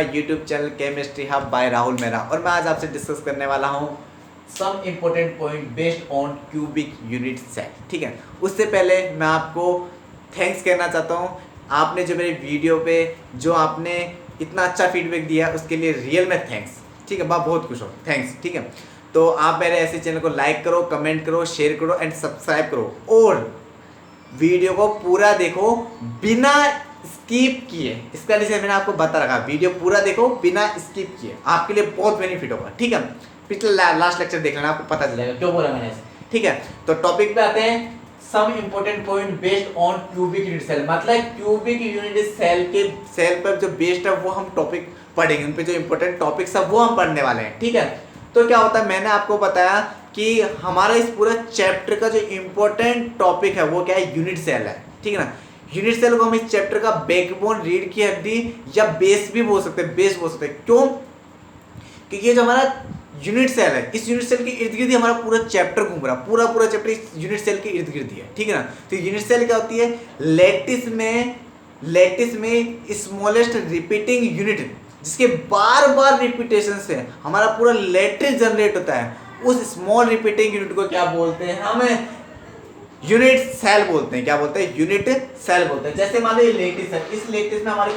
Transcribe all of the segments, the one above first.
YouTube channel chemistry hub by Rahul Mehra. और मैं आज आपसे डिस्कस करने वाला हूँ some important point based on cubic unit cell. ठीक है, उससे पहले मैं आपको थैंक्स कहना चाहता हूँ। आपने जो मेरे वीडियो पे जो आपने इतना अच्छा फीडबैक दिया उसके लिए रियल में थैंक्स। ठीक है, मैं बहुत खुश हूँ, थैंक्स। ठीक है, तो आप मेरे ऐसे चैनल को लाइक करो, कमेंट करो, शेयर करो एंड सब्सक्राइब करो और वीडियो को पूरा देखो बिना स्किप किए। इसका रीजन मैंने आपको बता रखा, वीडियो पूरा देखो बिना स्किप किए, आपके लिए बहुत बेनिफिट होगा। ठीक है, पिछले लास्ट लेक्चर देख लेना, आपको पता चलेगा क्यों बोला मैंने ऐसे। ठीक है, तो टॉपिक पे आते हैं। Some important point based on cubic unit cell, मतलब क्यूबिक यूनिट सेल के सेल पर जो बेस्ड है वो हम टॉपिक पढ़ेंगे, उन पे जो इंपॉर्टेंट टॉपिक्स है वो हम पढ़ने वाले हैं। ठीक है, तो क्या होता है, मैंने आपको बताया कि हमारा इस पूरा चैप्टर का जो इंपॉर्टेंट टॉपिक है वो क्या है, यूनिट सेल है। ठीक है ना, यूनिट सेल को हम इस चैप्टर का बैकबोन, रीढ़ की हड्डी या बेस भी बोल सकते हैं, बेस बोल सकते हैं। क्यों? क्योंकि ये जो हमारा यूनिट सेल है, इस यूनिट सेल के इर्द गिर्द ही हमारा पूरा चैप्टर घूम रहा है, पूरा चैप्टर इस यूनिट सेल के इर्द गिर्द ही है। ठीक है ना, तो यूनिट सेल क्या होती है, लेटिस में स्मॉलेस्ट रिपीटिंग यूनिट, जिसके बार बार रिपीटेशन से हमारा पूरा लेटिस जनरेट होता है, उस स्मॉल रिपीटिंग यूनिट को क्या बोलते हैं, हमें यूनिट सेल बोलते हैं। क्या बोलते हैं? यूनिट सेल बोलते हैं। जैसे मान लो ये लेटिस है, इस लेटिस में हमारे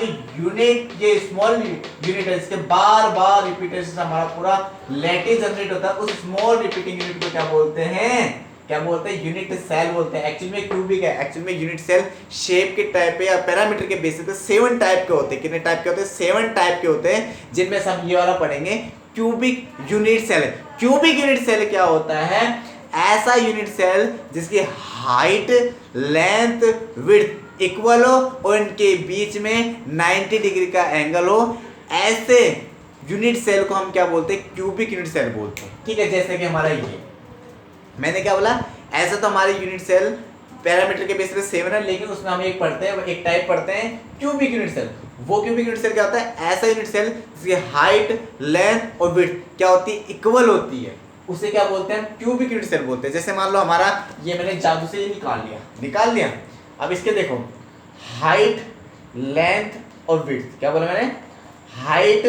ये स्मॉल यूनिट है, इसके बार बार रिपीटेशन से हमारा पूरा लेटिस जनरेट होता है, उस स्मॉल रिपीटिंग यूनिट को क्या बोलते हैं? क्या बोलते हैं? यूनिट सेल बोलते हैं। एक्चुअली में क्यूबिक है, एक्चुअली में यूनिट सेल शेप के टाइप पे या पैरामीटर के बेसिस पे 7 टाइप के होते हैं। कितने टाइप के होते हैं? 7 टाइप के होते हैं, जिनमें से हम ये वाला पढ़ेंगे, cubic unit cell. Cubic unit cell क्या होता है? ऐसा यूनिट सेल जिसकी हाइट, लेंथ, विड्थ इक्वल हो और इनके बीच में 90 डिग्री का एंगल हो, ऐसे यूनिट सेल को हम क्या बोलते हैं? क्यूबिक यूनिट सेल बोलते हैं। ठीक है, जैसे कि हमारा ये, मैंने क्या बोला, ऐसा तो हमारे यूनिट सेल पैरामीटर के बेस पे 7 है, लेकिन उसमें हम एक पढ़ते हैं, एक टाइप पढ़ते हैं क्यूबिक यूनिट सेल। वो क्यूबिक यूनिट सेल क्या होता है? ऐसा यूनिट सेल जिसकी हाइट, लेंथ और विड्थ क्या होती है? इक्वल होती है, उसे क्या बोलते हैं? क्यूबिक यूनिट सेल बोलते हैं। जैसे मान लो हमारा ये मैंने जादू से ये निकाल लिया। अब इसके देखो, हाइट, लेंथ और विड्थ, क्या बोला मैंने? हाइट,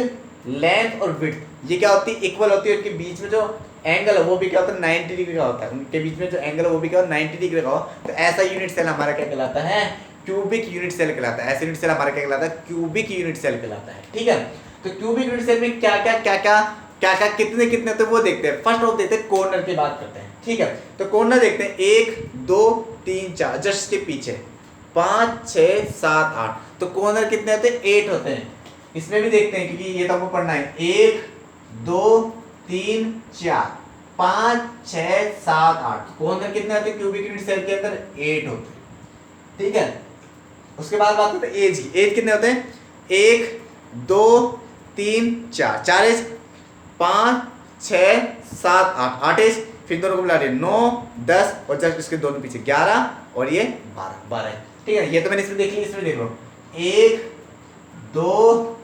लेंथ और विड्थ ये क्या होती है? इक्वल होती है। उनके बीच में जो एंगल है वो भी क्या होता है? 90 डिग्री का होता है। उनके बीच में जो एंगल है वो भी क्या होता है? 90 डिग्री का हो। तो ऐसा यूनिट सेल हमारा क्या कहलाता है? क्यूबिक यूनिट सेल कहलाता है। ऐसा यूनिट सेल हमारा क्या कहलाता है? क्यूबिक यूनिट सेल कहलाता है। ठीक है, तो क्यूबिक यूनिट सेल में क्या क्या कितने होते हैं वो देखते हैं। फर्स्ट ऑफ देखते हैं, कॉर्नर की बात करते हैं। ठीक है, तो कॉर्नर देखते हैं, 1 2 3 4, जस्ट के पीछे 5 6 7 8, तो कॉर्नर कितने होते हैं? 8 होते हैं। इसमें भी देखते हैं, क्योंकि ये तो हमको पढ़ना है। 1 2 3 4 5 6 7 8, कॉर्नर कितने होते हैं क्यूबिक यूनिट सेल के अंदर? 8 होते हैं। ठीक है, उसके बाद बात करते हैं एज की। एज कितने होते हैं? 1 2 3 4, 4 एज, 5 6 7 8, 8 एज, फिर दोनों को मिला रहे 9 10 और जस्ट इसके दोनों पीछे 11 और ये 12 है। ठीक है, ये तो मैंने इसमें देख लिया। इसमें देख लो, 1 2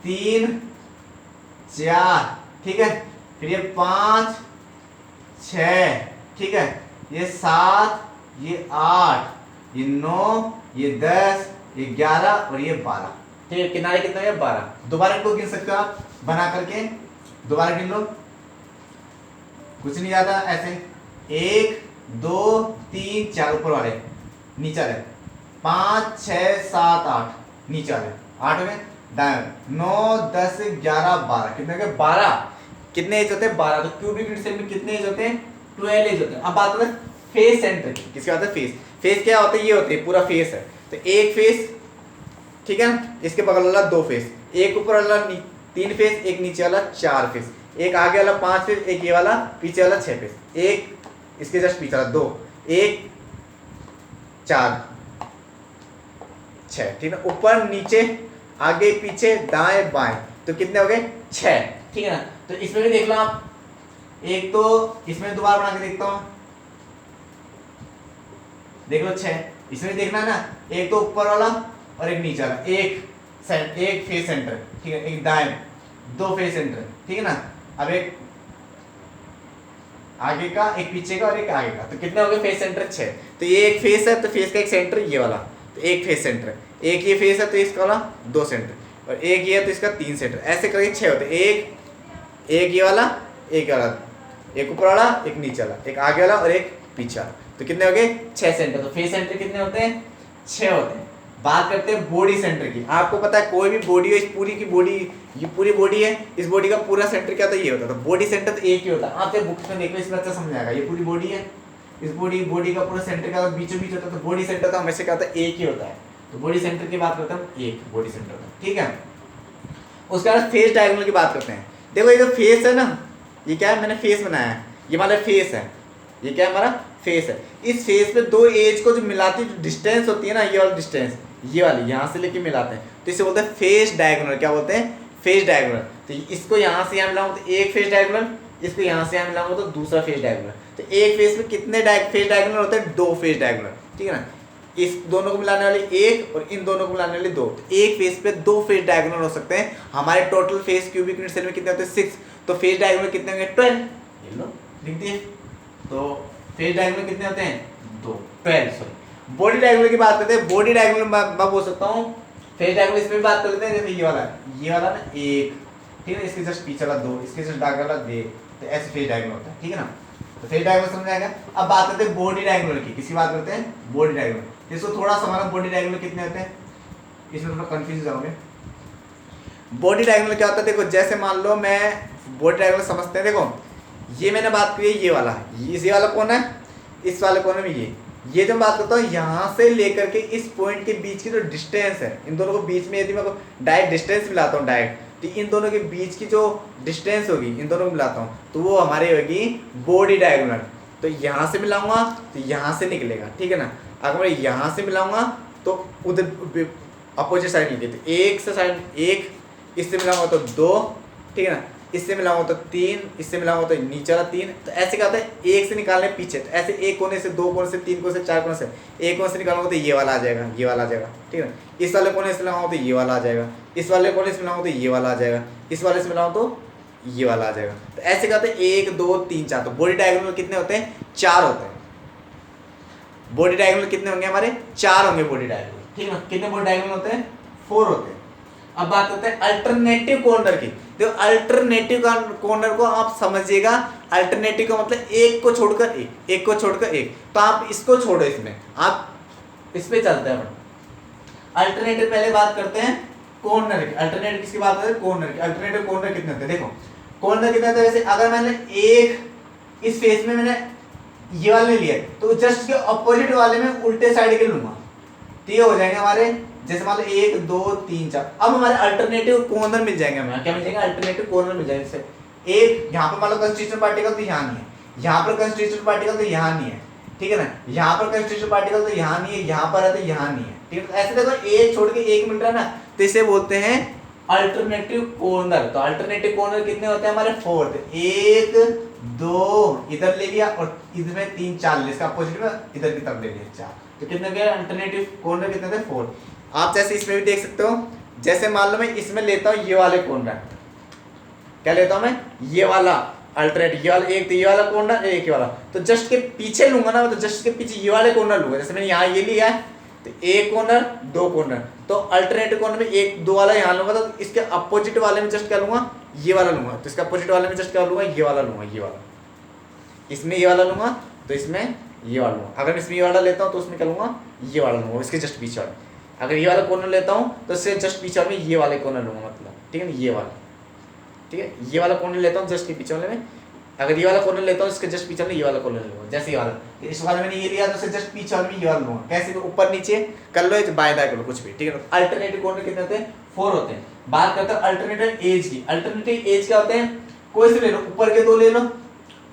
3 4, ठीक है, फिर ये 5 6, ठीक है, ये 7, ये 8, ये 9, ये 10, ये 11 और ये 12। ठीक है, किनारे कितने हैं? 12। दोबारा इनको गिन सकते हो आप बना करके, दोबारा गिन लो, कुछ नहीं जाता ऐसे। 1 2 3 4 ऊपर वाले, नीचे वाले 5 6 7 8, नीचे वाले 8 में, दाएं 9 10 11 12, कितने के? 12। कितने एज होते हैं? 12। तो क्यूबिक यूनिट सेल में कितने एज होते हैं? 12 एज होते हैं। अब बात करते हैं फेस सेंटर की। किसके बात है? फेस। फेस क्या होता है? ये होते हैं, पूरा फेस है, तो एक फेस, ठीक है, इसके बगल वाला 2 फेस, एक ऊपर वाला 3 फेस, एक नीचे वाला 4 फेस, एक आगे वाला 5 फेस, एक ये वाला पीछे वाला 6 फेस, एक इसके जस्ट पीछे वाला 2, 1 4 6, ठीक है, ऊपर नीचे आगे पीछे दाएं बाएं, तो कितने हो गए? 6। ठीक है ना, तो इसमें भी देख लो आप, एक तो इसमें दोबारा बना के देखता हूं, देख लो 6। इसमें देखना है ना, एक तो ऊपर वाला और एक नीचे वाला, एक फेस सेंटर, ठीक है, एक दाएं, 2 फेस सेंटर, ठीक है ना। अब एक आगे का, एक पीछे का और एक आगे का, तो कितने हो गए फेस सेंटर? 6। तो ये एक फेस है, तो फेस का एक सेंटर ये वाला, तो एक फेस सेंटर, एक ये फेस है तो इसका वाला 2 सेंटर, और एक ये है तो इसका 3 सेंटर, ऐसे करके 6 होते हैं। एक ये वाला, एक वाला, एक ऊपर वाला, एक नीचे वाला, एक आगे वाला और एक पीछे वाला, तो कितने हो गए 6 सेंटर। तो फेस सेंटर कितने होते हैं 6 होते हैं। बात करते हैं बॉडी सेंटर की। आपको पता है कोई भी बॉडी है, इस पूरी की बॉडी, ये पूरी बॉडी है, इस बॉडी का पूरा सेंटर क्या होता है ये होता है। तो बॉडी सेंटर तो एक ही होता है। आप बुक्स में देखो इसमें अच्छा समझ आएगा। ये पूरी बॉडी है, इस बॉडी का पूरा सेंटर क्या होता है बीचों बीच होता है। तो बॉडी सेंटर तो हमेशा क्या होता है एक ही होता है। तो बॉडी सेंटर की बात करते हैं एक बॉडी सेंटर का, ठीक है। उसके बाद फेस डायगोनल की बात करते हैं। देखो ये जो फेस है ना, ये क्या है, मैंने फेस बनाया है, ये हमारा फेस है, ये क्या है हमारा फेस है। इस फेस पे दो एज को जो मिलाती जो डिस्टेंस होती है ना, ये वाली डिस्टेंस, ये वाली यहाँ से लेके मिलाते हैं, तो इसे बोलते हैं फेस डायगोनल। क्या बोलते हैं फेस डायगोनल। तो इसको यहाँ से यहाँ मिलाऊंगा तो एक फेस डायगोनल, इसको यहाँ से यहाँ मिलाऊंगा तो दूसरा फेस डायगोनल। तो एक फेस में कितने फेस डायगोनल होते हैं 2 फेस डायगोनल, ठीक है ना। इस दोनों को मिलाने वाली एक और इन दोनों को मिलाने वाली 2, तो एक फेस पे 2 फेस डायगोनल हो सकते हैं। हमारे total face cubic unit cell में कितने होते हैं 6, तो फेस डायगोनल कितने होंगे 12, ये लो लिख दिए। तो फेस डायगोनल कितने होते हैं 2, 12 सॉरी। बॉडी डायगोनल की बात करते हैं। बॉडी डायगोनल मैं बोल सकता हूँ फेस डायगोनल, इसमें भी बात कर लेते हैं। जैसे ये वाला ना 1, ठीक है, इसके जस्ट पीछे वाला 2, इसके जस्ट आगे वाला 2, तो ऐसे फेस डायगोनल होता है, ठीक है ना। तो फेस डायगोनल समझ आएगा। अब बात करते हैं बॉडी डायगोनल की। किसी बात करते हैं बॉडी डायगोनल। इसको थोड़ा सा हमारा बॉडी डायगोनल कितने होते हैं, इसमें थोड़ा कंफ्यूज जाओगे। बॉडी डायगोनल क्या होता है, देखो जैसे मान लो मैं बॉडी डायगोनल समझते हैं। देखो ये मैंने बात की है, ये वाला, ये वाला कौन है, इस वाले कोने में ये जो बात करता हूँ यहाँ से लेकर के इस पॉइंट के बीच की जो डिस्टेंस है, इन दोनों को बीच में यदि मैं डायरेक्ट डिस्टेंस मिलाता हूँ डायरेक्ट, तो इन दोनों के बीच की जो डिस्टेंस होगी, इन दोनों को मिलाता हूँ तो वो हमारी होगी बॉडी डायगोनल। तो यहाँ से मिलाऊंगा तो यहाँ से निकलेगा, ठीक है ना। अगर मैं यहाँ से मिलाऊंगा तो उधर अपोजिट साइड निकले, तो एक से साइड एक, इससे मिलाऊंगा तो 2, ठीक है ना, इससे मिलाऊंगा तो 3, इससे मिलाऊंगा तो नीचे वाला 3। तो ऐसे क्या होता है एक से निकालने पीछे, तो ऐसे एक कोने से 2 कोने से 3 कोने से 4 कोने से एक कोने से निकालूंगा तो ये वाला आ जाएगा, ये वाला आ जाएगा, ठीक है। इस वाले कोने से मिलाऊंगा तो ये वाला आ जाएगा, इस वाले कोने से मिलाऊंगा तो ये वाला आ जाएगा, इस वाले से मिलाऊंगा तो ये वाला आ जाएगा। तो ऐसे क्या होता है 1 2 3 4। तो बॉडी डायगोनल कितने होते हैं 4 होते हैं। बॉडी डायगोनल कितने होंगे हमारे 4 होंगे बॉडी डायगोनल, ठीक है। कितने बॉडी डायगोनल होते हैं 4 होते हैं। अब बात करते हैं अल्टरनेटिव कॉर्नर की। देखो अल्टरनेटिव कॉर्नर को आप समझिएगा, अल्टरनेटिव का मतलब एक को छोड़कर एक को छोड़कर एक। तो आप इसको छोड़ो, इसमें आप इस पे चलते हैं। अल्टरनेटिव पहले बात करते हैं कॉर्नर की। अल्टरनेटिव किसकी बात करते हैं कॉर्नर की। अल्टरनेटिव कॉर्नर कितने होते हैं, देखो कॉर्नर कितने होते हैं। वैसे अगर मैंने एक इस फेस में मैंने ये वाले लिया तो जस्ट के अपोजिट वाले में उल्टे साइड के लूंगा, तो ये हो जाएंगे हमारे, जैसे मान लो 1 2 3 4। अब हमारे अल्टरनेटिव कॉर्नर मिल जाएंगे हमें, क्या मिल जाएगा अल्टरनेटिव कॉर्नर मिल जाएंगे। जैसे एक यहाँ पर मान लो कंस्टिट्यूएंट पार्टिकल तो यहाँ नहीं है, यहाँ पर कंस्टिट्यूएंट पार्टिकल तो यहाँ नहीं है, ठीक है ना। यहाँ पर कंस्टिट्यूएंट पार्टिकल तो यहाँ नहीं है, यहाँ पर है तो यहाँ नहीं है, ठीक है। ऐसे देखो एक छोड़ के एक मिल रहा है ना, तो इसे बोलते हैं अल्टरनेटिव कॉर्नर। तो अल्टरनेटिव कॉर्नर कितने होते हैं हमारे 4। 1 2 इधर ले लिया और इधर में 3 4 ले, इसका अपोजिट में इधर की तरफ ले लिया 4। तो कितने गए अल्टरनेटिव कॉर्नर कितने थे 4। आप जैसे इसमें भी देख सकते हो, जैसे मान लो मैं इसमें लेता हूँ ये वाले कॉर्नर, क्या लेता हूँ मैं ये वाला अल्टरनेटिव, ये वाला एक तो ये वाला कॉर्नर एक ये वाला, तो जस्ट के पीछे लूंगा ना, तो जस्ट के पीछे ये वाले कॉर्नर लूंगा। जैसे मैंने यहाँ ये लिया है तो एक कॉर्नर 2 कॉर्नर, तो अल्टरनेटिव कॉर्नर में 1 2 वाला यहाँ लूंगा, तो इसके अपोजिट वाले में जस्ट क्या लूंगा ये वाला लूंगा, तो इसके अपोजिट वाले में जस्ट क्या लूंगा ये वाला लूंगा, ये वाला। इसमें ये वाला लूंगा तो इसमें ये वाला लूंगा। अगर इसमें ये वाला लेता हूँ तो उसमें क्या लूंगा ये वाला लूंगा, इसके जस्ट पीछे वाला। अगर ये वाला कॉर्नर लेता हूँ तो इससे जस्ट पीछे वाले में ये वाले कॉर्नर लूंगा, मतलब ठीक है ना, ये वाला, ठीक है। ये वाला कॉर्नर लेता हूँ जस्ट के पीछे वाले में, अगर ये वाला कॉर्नर लेता हूँ इसके जस्ट पीछे वाले ये वाला कॉर्नर लूंगा। जैसे ये वाला, इस वाले मैंने ये लिया तो इससे जस्ट पीछे वाले में ये वाला लूंगा। कैसे ऊपर नीचे कर लो, बाएं दाएं कर लो, कुछ भी, ठीक है। अल्टरनेटिव कॉर्नर कितने होते हैं 4 होते हैं। बात करते हैं अल्टरनेटिव एज की। अल्टरनेटिव एज क्या होते हैं, कोई से ले लो, ऊपर के 2 ले लो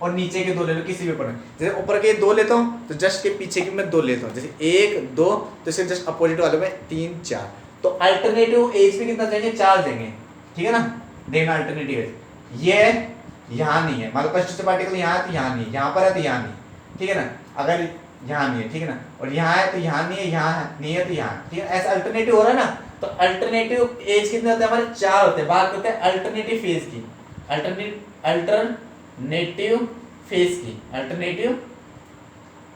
और नीचे के 2 ले लो, किसी भी ऊपर। जैसे ऊपर के 2 लेता हूँ तो जस्ट के पीछे के मैं 2 लेता हूँ, जैसे 1 2, तो इसके जस्ट अपोजिट वाले में 3 4। तो अल्टरनेटिव एज पे कितना देंगे 4 देंगे, ठीक है ना। देखना अल्टरनेटिव एज ये यहाँ नहीं है, मतलब कंस्टिट्यूएंट पार्टिकल यहाँ है तो यहाँ नहीं, यहाँ पर है तो यहाँ नहीं, ठीक है ना। अगर यहाँ नहीं है, ठीक है ना, और यहाँ है तो यहाँ नहीं है, यहाँ नहीं है तो यहाँ, ठीक है। ऐसा अल्टरनेटिव हो रहा है ना। तो अल्टरनेटिव एज कितने होते हैं हमारे 4 होते हैं। बात करते हैं अल्टरनेटिव फेज की। अल्टरनेटिव फेज की, अल्टरनेटिव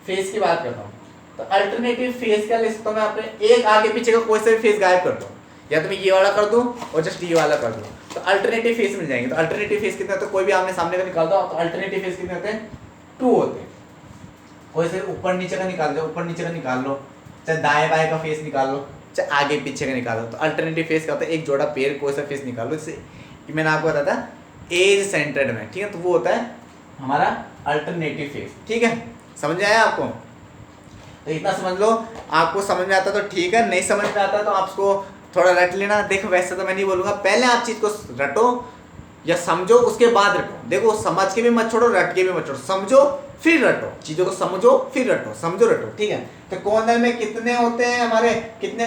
फेज की बात करता हूँ। तो अल्टरनेटिव फेज क्या ले सकता हूँ मैं, अपने एक आगे पीछे का कोई सा भी फेज गायब करता हूँ। या तो मैं ये वाला कर दूं और जस्ट ये वाला कर दूं, तो अल्टरनेटिव फेस मिल जाएंगे। तो अल्टरनेटिव फेस कितने होते हैं, कोई भी आपने सामने का निकाल दो, तो अल्टरनेटिव फेस कितने होते हैं, 2 होते हैं। कोई से ऊपर नीचे का निकाल दो, ऊपर नीचे का निकाल लो, चाहे दाएं बाएं का फेस निकाल लो, चाहे आगे पीछे का निकाल लो। तो अल्टरनेटिव फेस क्या होता है, एक जोड़ा पेयर कोई सा फेस निकाल लो, जैसे मैंने आपको बताया था एज सेंटर्ड में, ठीक है, तो वो होता है हमारा अल्टरनेटिव फेस। ठीक है, समझ में आया आपको? तो इतना समझ लो, आपको समझ में आता तो ठीक है, नहीं समझ में आता तो आप उसको थोड़ा रट लेना। देखो वैसे तो मैं नहीं बोलूँगा, पहले आप चीज़ को रटो या समझो, उसके बाद रटो। देखो समझ के भी मत छोड़ो, रट के भी मत छोड़ो, समझो फिर रटो, चीज़ों को समझो फिर रटो, समझो रटो। ठीक है, तो कॉर्नर में कितने होते हैं हमारे, कितने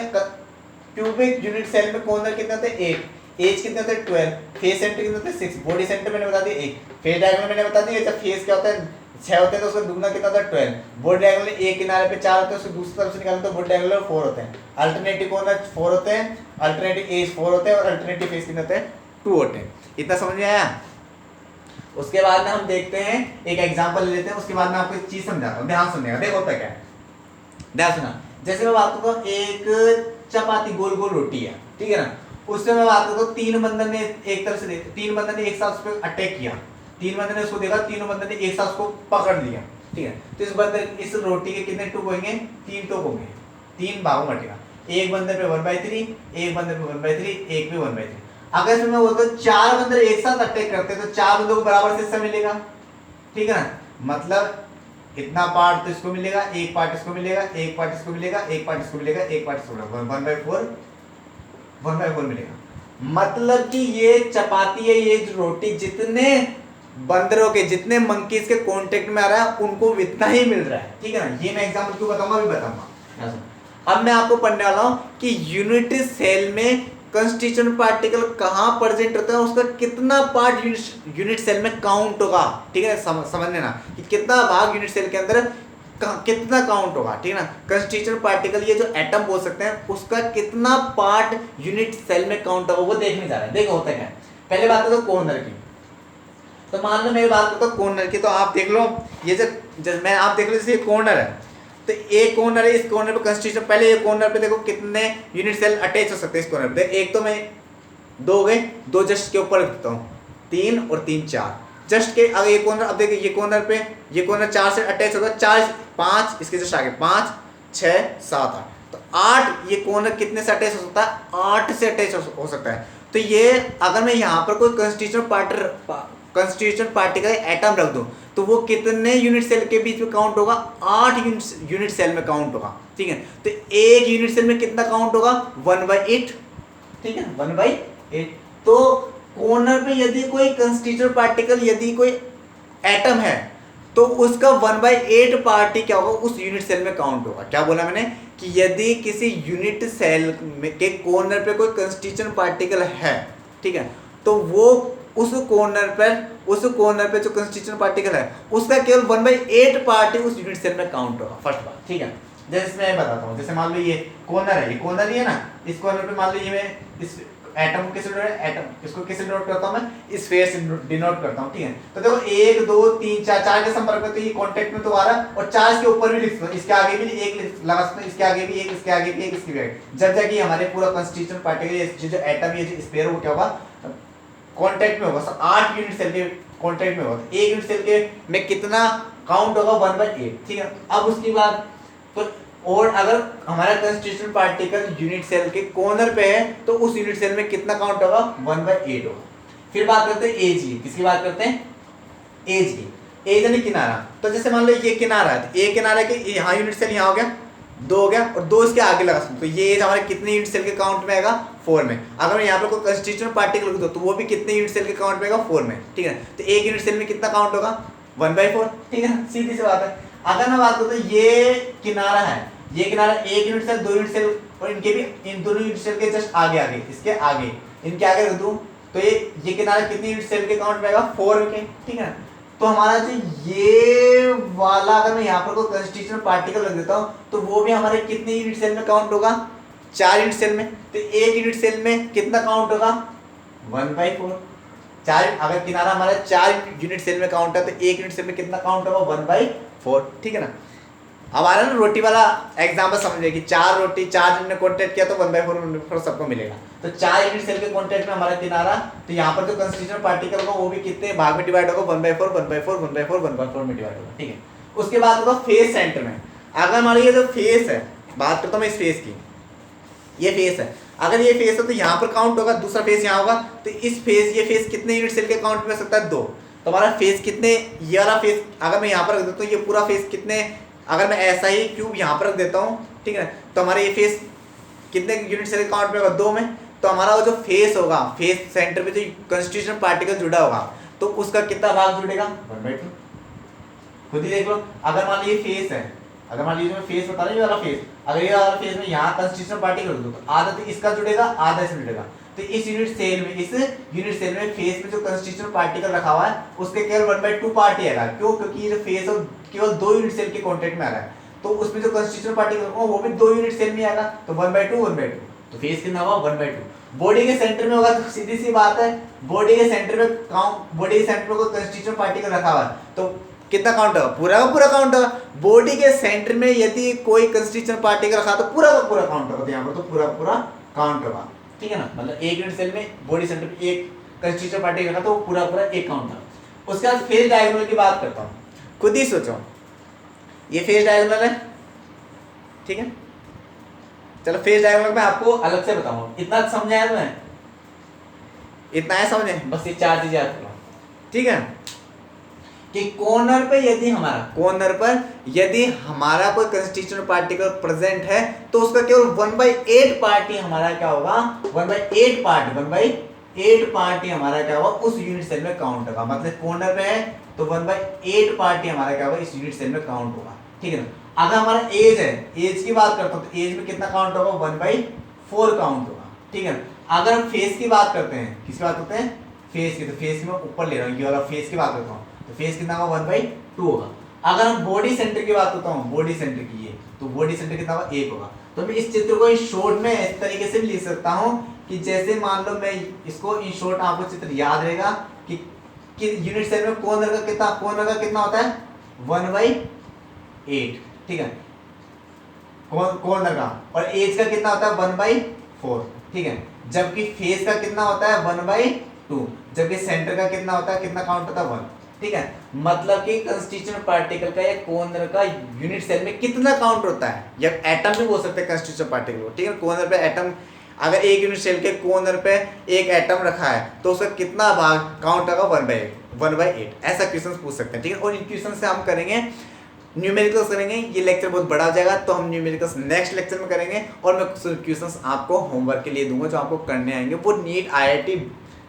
क्यूबिक यूनिट सेल में कॉर्नर कितने होते हैं, 8, एज कितने होते हैं 12, फेस सेंटर कितने होते हैं 6, बॉडी सेंटर मैंने बता दिया 1, फेस डायगोनल मैंने बता दिया, जब फेस क्या होता है 6 होते हैं तो उसका दुगना कितना होता है 12, बॉडी डायगोनल एक किनारे पे 4 होते हैं, उसको दूसरी तरफ से निकालें तो बॉडी डायगोनल 4 होते हैं, अल्टरनेटिव कॉर्नर 4 होते हैं, अल्टरनेटिव एज 4 होते हैं और अल्टरनेटिव फेस कितने होते हैं 2 होते हैं। इतना समझ में आया? उसके बाद में हम देखते हैं एक एग्जांपल ले लेते हैं, उसके बाद में आपको एक चीज समझाता हूं, ध्यान सुनिएगा। देखो होता क्या है, ध्यान सुना। जैसे मैं बात करता हूं, एक चपाती गोल गोल रोटी है, ठीक है ना, उससे मैं बात करता हूं, 3 बंदर ने एक तरफ से 3 बंदर ने एक साथ उस पर अटैक किया, 3 बंदर ने उसको देखा, तीनों बंदर ने एक साथ उसको पकड़ लिया, ठीक है। तो इस रोटी के कितने टुक होंगे, 3 टुक होंगे, 3 भागों में बटेगा, एक बंदर पे 1/3, एक बंदर पे 1/3, एक पे 1/3। अगर इसमें मैं बोलता हूँ 4 बंदर एक साथ अटैक करते हैं तो 4 बंदों को बराबर से हिस्सा मिलेगा, ठीक है ना, मतलब इतना पार्ट तो इसको मिलेगा, एक पार्ट इसको मिलेगा, एक पार्ट इसको मिलेगा, एक पार्ट इसको मिलेगा, एक पार्ट इसको मिलेगा, 1/4 मिलेगा। मतलब कि ये चपाती है, ये रोटी जितने बंदरों के, जितने मंकीज के कांटेक्ट में आ रहा है उनको इतना ही मिल रहा है, ठीक है ना। ये मैं एग्जांपल क्यों बताऊंगा, अभी बताऊंगा। अब मैं आपको पढ़ने वाला हूं कि यूनिट सेल में कंस्टिट्यूएंट पार्टिकल कहां प्रेजेंट होता है, उसका कितना पार्ट यूनिट सेल में काउंट होगा, ठीक है, समझ लेना कि कितना भाग यूनिट सेल के अंदर कितना काउंट होगा, ठीक है ना। कंस्टिट्यूएंट पार्टिकल, ये जो एटम बोल सकते हैं, उसका कितना पार्ट यूनिट सेल में काउंट होगा वो देखने जा रहे हैं। देखो होता है क्या, पहले बात करो कॉर्नर की। तो मान लो मेरी बात करता हूँ कॉर्नर की, तो आप देख लो, ये जो मैं आप देख लो जैसे कॉर्नर है, तो एक कॉर्नर है, इस कॉर्नर पे कंस्टिट्यूशन, पहले ये कॉर्नर पे देखो कितने यूनिट सेल अटैच हो सकते हैं इस कॉर्नर पे। एक तो मैं 2 हो गए, 2 जस्ट के ऊपर रख देता हूँ, 3 और 3 4 जस्ट के। अगर ये कॉर्नर, अब देखिए ये कॉर्नर पे, ये कॉर्नर 4 से अटैच होगा, 4 5 इसके जस्ट आगे, 5 6 7 8, तो 8 ये कॉर्नर कितने से अटैच हो सकता है, 8 से अटैच हो सकता है। तो ये अगर मैं यहाँ पर कोई कंस्टिट्यूएंट पार्टिकल एटम रख दूं तो वो कितने यूनिट सेल के बीच में काउंट होगा, 8 यूनिट सेल में काउंट होगा, ठीक है। तो एक यूनिट सेल में कितना काउंट होगा, 1/8, ठीक है, 1/8। तो कॉर्नर पे यदि कोई कंस्टिट्यूएंट पार्टिकल, यदि कोई एटम है, तो उसका 1/8 पार्ट ही क्या होगा, उस यूनिट सेल में काउंट होगा। क्या बोला मैंने, कि यदि किसी यूनिट सेल के कॉर्नर पे कोई कंस्टिट्यूएंट पार्टिकल है, ठीक है, तो वो उस कॉर्नर पे जो कंस्टिट्यूएंट पार्टिकल है उसका केवल 1/8 पार्ट ही उस यूनिट सेल में काउंट होगा, फर्स्ट बात, ठीक है। जैसे मैं बताता हूँ, जैसे मान लो ये कॉर्नर है, ये कॉर्नर ही है ना, इस कॉर्नर पे मान लो ये मैं इस एटम किस एटम इसको किस डिनोट करता हूँ, मैं इस फेस से डिनोट करता हूँ, ठीक है। तो देखो 1 2 3 4 के संपर्क में, तो ये कांटेक्ट में तो आ रहा है, और 4 के ऊपर भी लिख सकता हूँ, इसके आगे भी एक लगा सकता हूँ, इसके आगे भी एक, इसके आगे भी एक, इसके भी एक, जब जाके हमारे पूरा कंस्टिट्यूएंट पार्टिकल जो एटम है, जो स्फीयर, वो क्या होगा, कांटेक्ट में होगा, सब 8 यूनिट सेल के कांटेक्ट में होगा। तो एक यूनिट सेल के में कितना काउंट होगा, 1/8, ठीक है। अब उसके बाद तो, और अगर हमारा कंस्टिट्यूएंट पार्टिकल यूनिट सेल के कॉर्नर पे है तो उस यूनिट सेल में कितना काउंट होगा, 1/8 होगा। फिर बात करते हैं एज की, किसकी बात करते हैं, एज की। एज यानी किनारा। तो जैसे मान लो ये किनारा है, तो ए किनारे के यहाँ यूनिट सेल यहाँ हो गया, 2 हो गया, और 2 इसके आगे लगा सकते, तो ये एज हमारे कितने यूनिट सेल के काउंट में आएगा, 4 में। अगर मैं यहाँ पे कोई कंस्टिट्यूएंट पार्टिकल लिख दो तो वो भी कितने यूनिट सेल के काउंट में आएगा, 4 में, ठीक है। तो एक यूनिट सेल में कितना काउंट होगा, 1/4, ठीक है, सीधी सी बात है। अगर मैं बात करूँ तो ये किनारा है, ये किनारा 1 यूनिट सेल, 2 यूनिट सेल, और इनके भी, इन दोनों यूनिट सेल के जस्ट आगे आगे, इसके आगे, इनके आगे रख दूं तो ये किनारा कितने यूनिट सेल के काउंट में आएगा, 4 के, ठीक है। तो हमारा जो ये वाला, अगर मैं यहाँ पर कोई कंस्टिट्यूएंट पार्टिकल रख देता हूँ तो वो भी हमारे कितने यूनिट सेल में काउंट होगा, 4 यूनिट सेल में। तो एक यूनिट सेल में कितना काउंट होगा, 1/4। 4, अगर किनारा हमारा 4 यूनिट सेल में काउंट है तो एक यूनिट सेल में कितना काउंट होगा, 1/4, ठीक है ना। अब आ रहा है ना रोटी वाला एग्जाम्पल समझिए कि 4 रोटी 4 जन ने कॉन्टेक्ट किया तो 1/4 सबको मिलेगा। तो 4 यूनिट सेल के कॉन्टेक्ट में हमारा कितना आ रहा, तो यहाँ पर जो कंस्टिट्यूएंट पार्टिकल होगा वो भी कितने भाग में डिवाइड होगा, 1/4 1/4 1/4 1/4 में डिवाइड होगा। ठीक है, उसके बाद होगा फेस सेंटर में। अगर मान लीजिए जो फेस है, बात करता हूँ मैं इस फेस की, ये फेस है, अगर ये फेस है तो यहाँ पर काउंट होगा, दूसरा फेस यहाँ होगा, तो इस फेस ये फेस कितने यूनिट सेल के काउंट में सकता है, 2। तो हमारा फेस कितने, ये वाला फेस अगर मैं यहाँ पर रख देता हूँ, ये पूरा फेस कितने, अगर मैं ऐसा ही क्यूब यहाँ पर रख देता हूँ, ठीक है, तो हमारा ये फेस कितने यूनिट सेल के काउंट में होगा, 2 में। तो हमारा वो जो फेस होगा, फेस सेंटर में जो कंस्टिट्यूएंट पार्टिकल जुड़ा होगा, तो उसका कितना भाग जुड़ेगा, 1/2। खुद ही देख लो, अगर मान लीजिए फेस है, अगर मान लीजिए मैं फेस बता रहा हूँ, ये वाला फेस, अगर ये वाला फेस में यहाँ कंस्टिट्यूएंट पार्टिकल दो तो आधा तो इसका जुड़ेगा, आधा इसमें जुड़ेगा। तो इस यूनिट सेल में फेस में जो कंस्टिट्यूएंट पार्टिकल रखा हुआ है उसके केवल 1/2 पार्ट ही आएगा। क्यों? क्योंकि ये जो फेस है केवल 2 यूनिट सेल के कांटेक्ट में आ रहा है, तो उसमें जो कंस्टिट्यूएंट पार्टिकल होगा वो भी 2 यूनिट सेल में आएगा, तो 1/2 1/2। तो फेस कितना हुआ, 1/2। बॉडी के सेंटर में होगा तो सीधी सी बात है, बॉडी के सेंटर में कोई कंस्टिट्यूएंट पार्टिकल रखा हुआ है तो कितना काउंट होगा, पूरा का पूरा काउंट होगा। बॉडी के सेंटर में यदि कोई कंस्टिट्यूएंट पार्टिकल रखा तो पूरा का पूरा काउंट होगा, तो यहाँ पर तो पूरा पूरा काउंट होगा। ठीक है ना, मतलब 1 यूनिट सेल में बॉडी सेंटर में एक कंस्टिट्यूएंट पार्टिकल रखा तो पूरा पूरा एक काउंट होगा। उसके बाद फेज डायगोनल की बात करता हूँ, खुद ही सोचो, ये फेज डायगोनल है, ठीक है। चलो फेज डायगोनल मैं आपको अलग से बताऊंगा, इतना समझाया तुम्हें, इतना है समझे, बस ये 4 चीजें याद करो, ठीक है। कि कॉर्नर पे यदि हमारा कोई कंस्टिट्यूएंट पार्टिकल प्रेजेंट है तो उसका केवल 1/8 पार्ट ही हमारा क्या होगा, 1/8 पार्ट ही हमारा क्या होगा उस यूनिट सेल में काउंट होगा। मतलब कॉर्नर पे है तो 1/8 पार्ट ही हमारा क्या होगा इस यूनिट सेल में काउंट होगा। ठीक है ना। अगर हमारा एज है, एज की बात करता हूँ तो एज में कितना काउंट होगा, 1/4 काउंट होगा। ठीक है। अगर हम फेस की बात करते हैं, किसकी बात करते हैं, फेस की, तो फेस में ऊपर ले रहा हूँ, ये वाला फेस की बात करता हूँ तो फेस कितना होगा, 1/2 होगा। अगर हम बॉडी सेंटर की बात करता हूँ, बॉडी सेंटर की ये, तो बॉडी सेंटर कितना होगा, 1 होगा। तो मैं इस चित्र को इन शॉर्ट में इस तरीके से भी लिख सकता हूँ कि जैसे मान लो मैं इसको इन शॉर्ट, आपको चित्र याद रहेगा कि यूनिट सेल में कॉर्नर का कितना होता है, 1/8। ठीक है, कॉर्नर का, और एज का कितना होता है, 1/4। ठीक है, जबकि फेस का कितना होता है, 1/2, जबकि सेंटर का कितना होता है, कितना काउंट होता है, 1। ठीक है, मतलब कि कंस्टिट्यूएंट पार्टिकल का या कॉर्नर का यूनिट सेल में कितना काउंट होता है, या एटम भी बोल सकते हैं कंस्टिट्यूएंट पार्टिकल को। ठीक है, कॉर्नर पे एटम, अगर एक यूनिट सेल के कॉर्नर पे एक एटम रखा है तो उसका कितना भाग काउंट होगा, 1/8। ऐसा क्वेश्चन पूछ सकते हैं। ठीक है, और इन क्वेश्चन से हम करेंगे न्यूमेरिकल्स करेंगे। ये लेक्चर बहुत बड़ा हो जाएगा तो हम न्यूमेरिकल्स नेक्स्ट लेक्चर में करेंगे, और मैं क्वेश्चंस आपको होमवर्क के लिए दूंगा जो आपको करने आएंगे। वो नीट IIT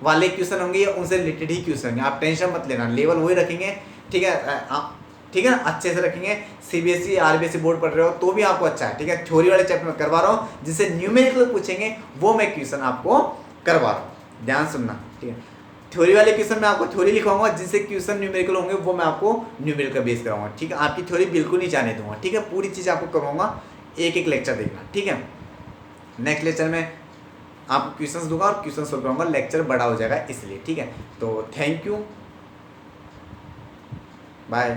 वाले क्वेश्चन होंगे या उनसे रिलेटेड ही क्वेश्चन होंगे, आप टेंशन मत लेना, लेवल वही रखेंगे। ठीक है, ठीक है ना, अच्छे से रखेंगे। CBSE RBSE बोर्ड पढ़ रहे हो तो भी आपको अच्छा है। ठीक है, थ्योरी वाले चैप्टर में करवा रहा हूँ, जिससे न्यूमेरिकल पूछेंगे वो मैं क्वेश्चन आपको करवा रहा हूँ, ध्यान सुनना। ठीक है, थ्योरी वाले क्वेश्चन में आपको थ्योरी लिखवाऊंगा, जिससे क्वेश्चन न्यूमेरिकल होंगे वो मैं आपको न्यूमेरिकल बेस कराऊंगा। ठीक है, आपकी थ्योरी बिल्कुल नहीं जाने दूंगा। ठीक है, पूरी चीज़ आपको करवाऊंगा, एक एक लेक्चर देखना। ठीक है, नेक्स्ट लेक्चर में आपको क्वेश्चंस दूंगा और क्वेश्चन सोल्व कराऊंगा, लेक्चर बड़ा हो जाएगा इसलिए। ठीक है, तो थैंक यू, बाय।